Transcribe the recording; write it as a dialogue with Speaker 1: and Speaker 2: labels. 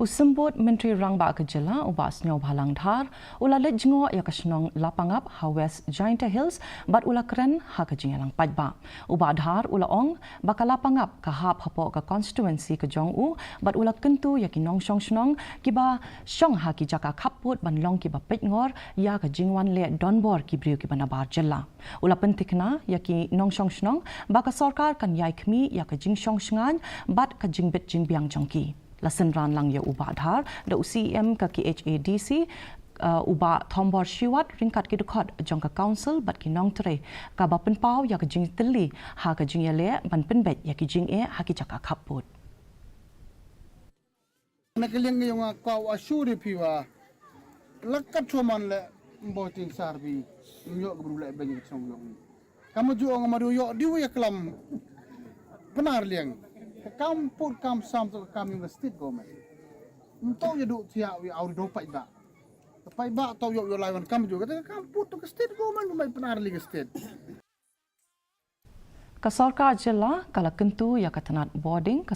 Speaker 1: Symbud Myntri Rangbah ke Jylla ubah Sniawbhalang Dhar ula Leit Jngoh ya kasnong Lapangap ha West Giant Hills bat ula keren ha ke Pynbeit Pynbeit ubah Dhar ula ong baka Lapangap ka hap hapo ka constituency ke Jngoh bat ula kentu ya ki nong shong snong kiba shong ha ki jaka khaput ban long kiba petngor ya ka jingwan le donbor ki briu ki banabar Jylla ula pentikna ya ki nong shong snong baka sarkar kan yai khmi ya ka jing shong sngan bat ka jingbet jingbiang jongki Lasan ran lang ya ubah Dhar da UCM ka ki HADC ubah thombor shiwat ringkat ki dukot jong ka council bat ki nong tre ka ba penpau ya ka jing teli ha ka jing yale ban Pynbeit ya ki jing ha ki jaka khaput
Speaker 2: Nakiling yung kau asuri piwa lakat cuman le boting sarbi nyok berulai banyak songyong kamu juga ngamaru yok diu ya kelam benar liang kam put kam sam to kam yung state government untuk ya duk tiak wi auri do pai ba to yok yo laiwan kam juga kam put to state government mai benar li state
Speaker 1: ka sarkar Jylla kala kentu ya ka tanat boarding